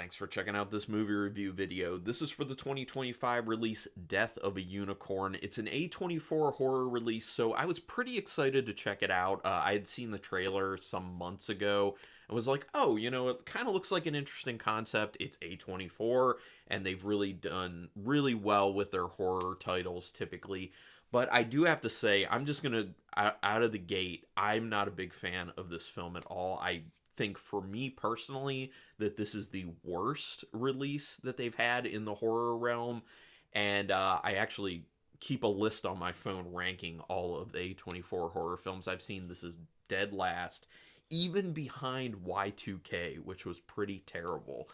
Thanks for checking out this movie review video. This is for the 2025 release Death of a Unicorn. It's an A24 horror release, so I was pretty excited to check it out. I had seen the trailer some months ago and was like, oh, it kind of looks like an interesting concept. It's A24, and they've really done really well with their horror titles typically. But I do have to say, I'm just going to, out of the gate, I'm not a big fan of this film at all. I think for me personally that this is the worst release that they've had in the horror realm, and I actually keep a list on my phone ranking all of the A24 horror films I've seen. This is dead last, even behind Y2K, which was pretty terrible.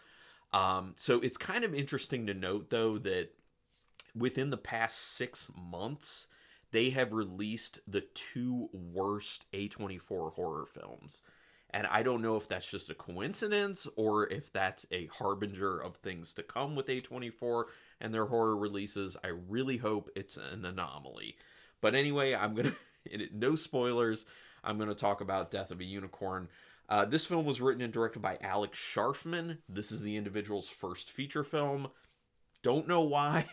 So it's kind of interesting to note though that within the past 6 months they have released the two worst A24 horror films. And I don't know if that's just a coincidence or if that's a harbinger of things to come with A24 and their horror releases. I really hope it's an anomaly. But anyway, no spoilers, I'm going to talk about Death of a Unicorn. This film was written and directed by Alex Scharfman. This is the individual's first feature film. Don't know why.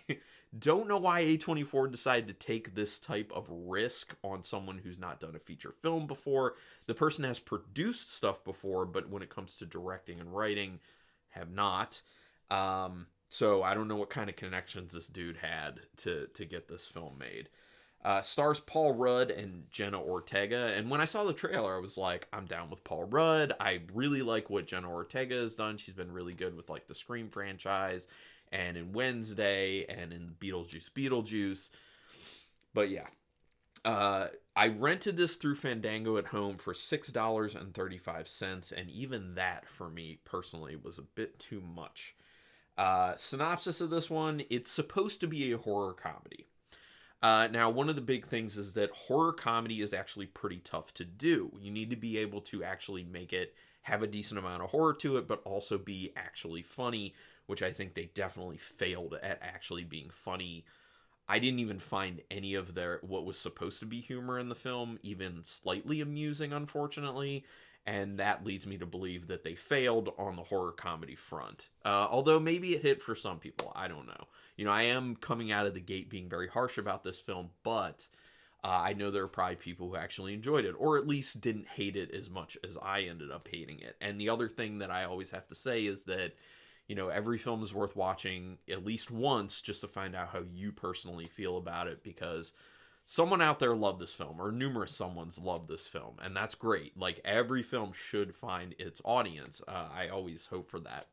Don't know why A24 decided to take this type of risk on someone who's not done a feature film before. The person has produced stuff before, but when it comes to directing and writing, have not. So I don't know what kind of connections this dude had to get this film made. Stars Paul Rudd and Jenna Ortega. And when I saw the trailer, I was like, I'm down with Paul Rudd. I really like what Jenna Ortega has done. She's been really good with like the Scream franchise and in Wednesday and in Beetlejuice. But yeah, I rented this through Fandango at home for $6.35, and even that for me personally was a bit too much. Synopsis of this one: it's supposed to be a horror comedy. Now, one of the big things is that horror comedy is actually pretty tough to do. You need to be able to actually make it have a decent amount of horror to it, but also be actually funny, which I think they definitely failed at actually being funny. I didn't even find any of what was supposed to be humor in the film even slightly amusing, unfortunately, and that leads me to believe that they failed on the horror comedy front. Although maybe it hit for some people, I don't know. I am coming out of the gate being very harsh about this film, but I know there are probably people who actually enjoyed it, or at least didn't hate it as much as I ended up hating it. And the other thing that I always have to say is that every film is worth watching at least once just to find out how you personally feel about it, because someone out there loved this film, or numerous someone's loved this film, and that's great. Like, every film should find its audience. I always hope for that,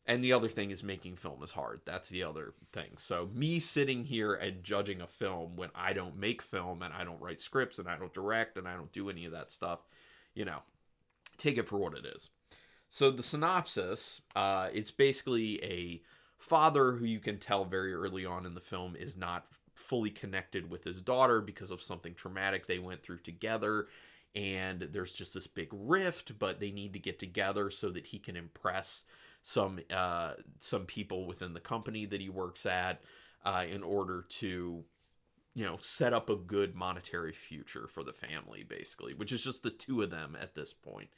and the other thing is making film is hard. That's the other thing. So me sitting here and judging a film when I don't make film and I don't write scripts and I don't direct and I don't do any of that stuff, take it for what it is. So the synopsis, it's basically a father who you can tell very early on in the film is not fully connected with his daughter because of something traumatic they went through together. And there's just this big rift, but they need to get together so that he can impress some people within the company that he works at in order to set up a good monetary future for the family, basically, which is just the two of them at this point.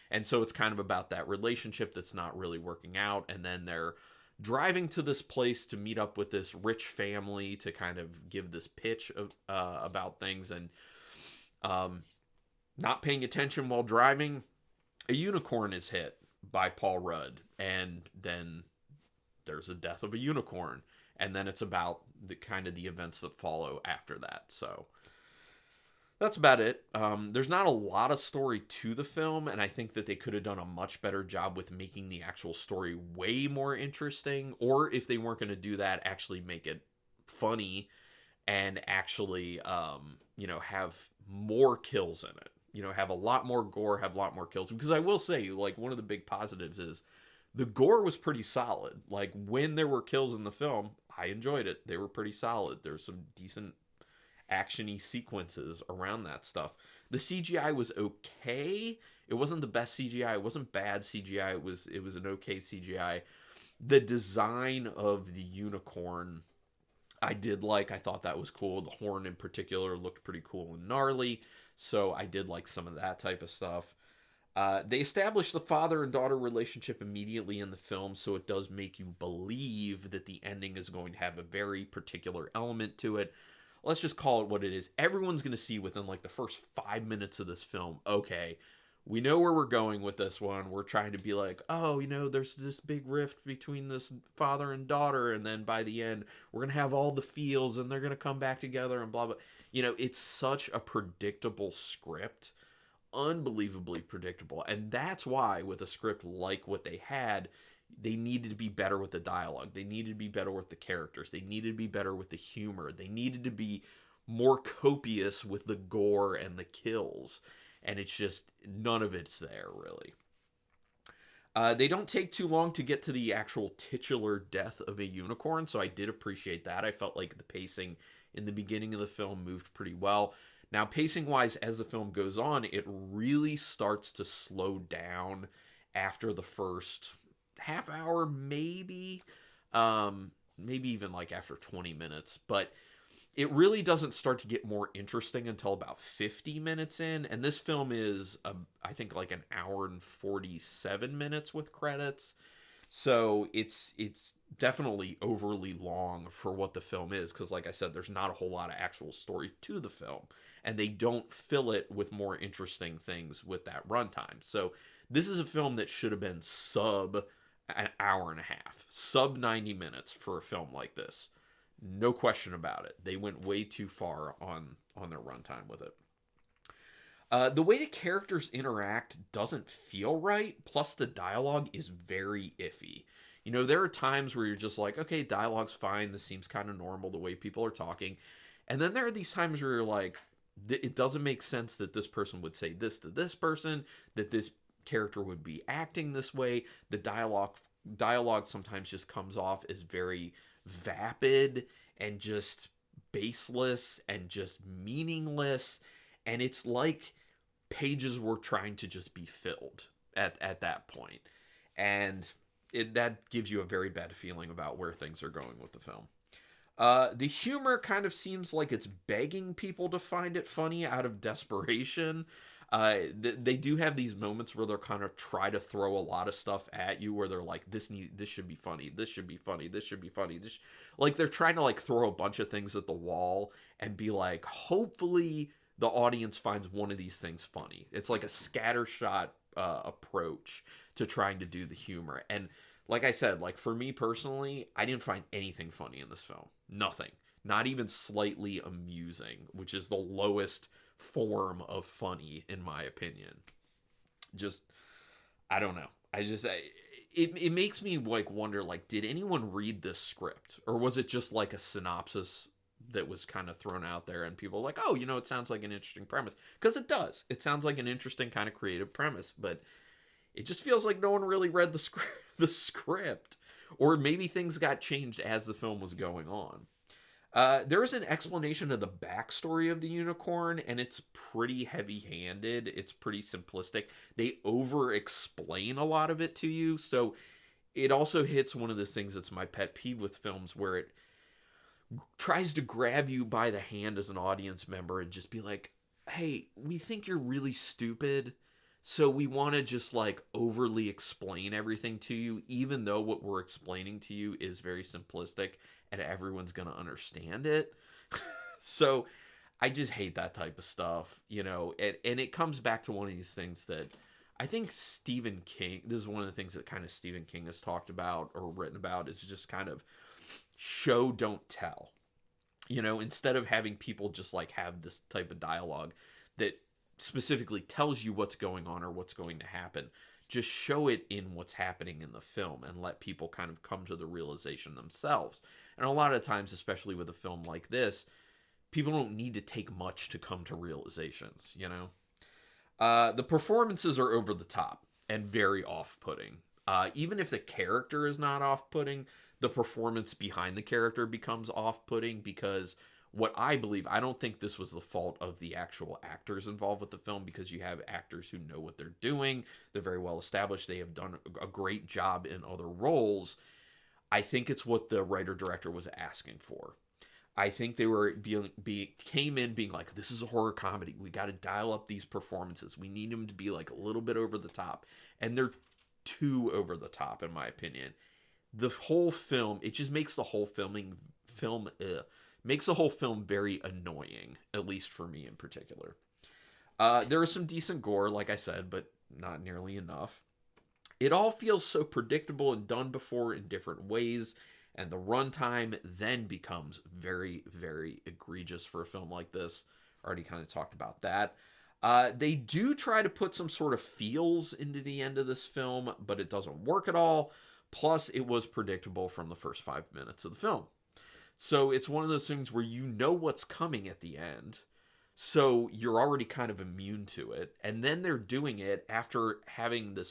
And so it's kind of about that relationship that's not really working out, and then they're driving to this place to meet up with this rich family to kind of give this pitch of, about things, and not paying attention while driving, a unicorn is hit by Paul Rudd, and then there's a death of a unicorn, and then it's about the events that follow after that. So that's about it. There's not a lot of story to the film, and I think that they could have done a much better job with making the actual story way more interesting, or if they weren't going to do that, actually make it funny and actually have more kills in it. Have a lot more gore, have a lot more kills. Because I will say, like, one of the big positives is the gore was pretty solid. Like, when there were kills in the film, I enjoyed it. They were pretty solid. There's some decent action-y sequences around that stuff. The CGI was okay. It wasn't the best CGI. It wasn't bad CGI. It was an okay CGI. The design of the unicorn, I did like. I thought that was cool. The horn in particular looked pretty cool and gnarly. So I did like some of that type of stuff. They establish the father and daughter relationship immediately in the film, so it does make you believe that the ending is going to have a very particular element to it. Let's just call it what it is. Everyone's going to see within like the first 5 minutes of this film, okay, we know where we're going with this one. We're trying to be like, oh, there's this big rift between this father and daughter, and then by the end, we're gonna have all the feels, and they're gonna come back together, and blah blah. It's such a predictable script, unbelievably predictable, and that's why with a script like what they had, they needed to be better with the dialogue. They needed to be better with the characters. They needed to be better with the humor. They needed to be more copious with the gore and the kills, and it's just none of it's there really. They don't take too long to get to the actual titular death of a unicorn, so I did appreciate that. I felt like the pacing in the beginning of the film moved pretty well. Now, pacing wise, as the film goes on, it really starts to slow down after the first half hour, maybe, maybe even like after 20 minutes, but it really doesn't start to get more interesting until about 50 minutes in, and this film is I think like an hour and 47 minutes with credits, so it's definitely overly long for what the film is, because like I said, there's not a whole lot of actual story to the film, and they don't fill it with more interesting things with that runtime. So this is a film that should have been sub an hour and a half, sub 90 minutes for a film like this. No question about it. They went way too far on their runtime with it. The way the characters interact doesn't feel right, plus the dialogue is very iffy. There are times where you're just like, okay, dialogue's fine, this seems kind of normal, the way people are talking. And then there are these times where you're like, it doesn't make sense that this person would say this to this person, that this character would be acting this way. The dialogue sometimes just comes off as very vapid and just baseless and just meaningless, and it's like pages were trying to just be filled at that point, and that gives you a very bad feeling about where things are going with the film. The humor kind of seems like it's begging people to find it funny out of desperation. They do have these moments where they're kind of try to throw a lot of stuff at you, where they're like, this should be funny, this should be funny, this should be funny. Like they're trying to like throw a bunch of things at the wall and be like, hopefully the audience finds one of these things funny. It's like a scattershot approach to trying to do the humor. And like I said, like for me personally, I didn't find anything funny in this film. Nothing. Not even slightly amusing, which is the lowest form of funny in my opinion. Just, I don't know. It makes me like wonder, like, did anyone read this script, or was it just like a synopsis that was kind of thrown out there and people were like, oh, it sounds like an interesting premise? Because it does. It sounds like an interesting kind of creative premise, but it just feels like no one really read the script, or maybe things got changed as the film was going on. There is an explanation of the backstory of the unicorn, and it's pretty heavy-handed. It's pretty simplistic. They over-explain a lot of it to you, so it also hits one of those things that's my pet peeve with films, where it tries to grab you by the hand as an audience member and just be like, hey, we think you're really stupid, so we want to just like overly explain everything to you, even though what we're explaining to you is very simplistic and everyone's going to understand it. So I just hate that type of stuff, and it comes back to one of these things that I think Stephen King, this is one of the things that kind of Stephen King has talked about or written about, is just kind of show, don't tell. Instead of having people just like have this type of dialogue that specifically tells you what's going on or what's going to happen, just show it in what's happening in the film and let people kind of come to the realization themselves. And a lot of times, especially with a film like this, people don't need to take much to come to realizations, The performances are over the top and very off-putting. Even if the character is not off-putting, the performance behind the character becomes off-putting, because what I believe, I don't think this was the fault of the actual actors involved with the film, because you have actors who know what they're doing. They're very well established. They have done a great job in other roles. I think it's what the writer-director was asking for. I think they were came in being like, this is a horror comedy. We got to dial up these performances. We need them to be like a little bit over the top, and they're too over the top in my opinion. The whole film, it just makes the whole film makes the whole film very annoying, at least for me in particular. There is some decent gore, like I said, but not nearly enough. It all feels so predictable and done before in different ways, and the runtime then becomes very, very egregious for a film like this. Already kind of talked about that. They do try to put some sort of feels into the end of this film, but it doesn't work at all. Plus, it was predictable from the first 5 minutes of the film. So it's one of those things where you know what's coming at the end. So you're already kind of immune to it. And then they're doing it after having the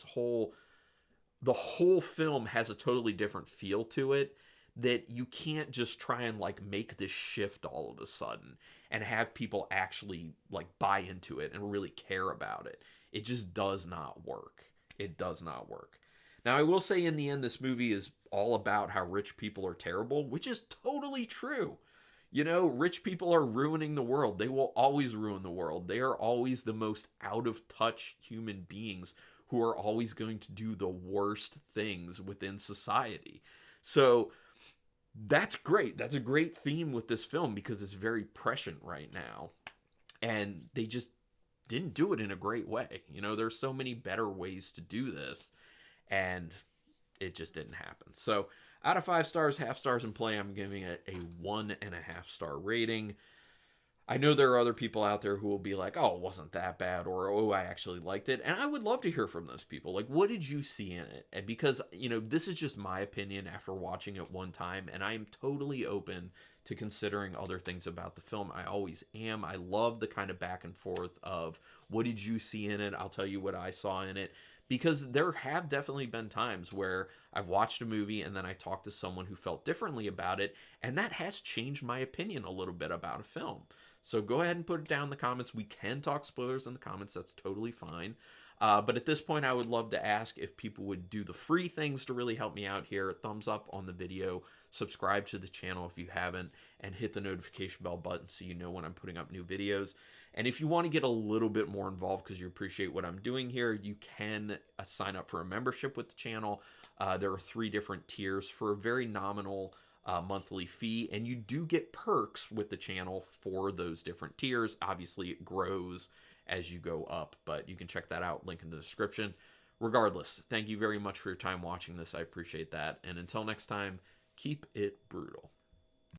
whole film has a totally different feel to it, that you can't just try and like make this shift all of a sudden and have people actually like buy into it and really care about it. It just does not work. It does not work. Now, I will say in the end, this movie is all about how rich people are terrible, which is totally true. You know, rich people are ruining the world. They will always ruin the world. They are always the most out of touch human beings who are always going to do the worst things within society. So that's great. That's a great theme with this film because it's very prescient right now. And they just didn't do it in a great way. You know, there's so many better ways to do this, and it just didn't happen. So out of 5 stars, half stars in play, I'm giving it a 1.5-star rating. I know there are other people out there who will be like, oh, it wasn't that bad, or oh, I actually liked it. And I would love to hear from those people. Like, what did you see in it? And because, you know, this is just my opinion after watching it one time, and I'm totally open to considering other things about the film. I always am. I love the kind of back and forth of what did you see in it? I'll tell you what I saw in it. Because there have definitely been times where I've watched a movie and then I talked to someone who felt differently about it, and that has changed my opinion a little bit about a film. So go ahead and put it down in the comments. We can talk spoilers in the comments. That's totally fine. But at this point, I would love to ask if people would do the free things to really help me out here. Thumbs up on the video, subscribe to the channel if you haven't, and hit the notification bell button so you know when I'm putting up new videos. And if you want to get a little bit more involved because you appreciate what I'm doing here, you can sign up for a membership with the channel. There are 3 different tiers for a very nominal monthly fee, and you do get perks with the channel for those different tiers. Obviously, it grows as you go up, but you can check that out, link in the description. Regardless, thank you very much for your time watching this. I appreciate that. And until next time, keep it brutal.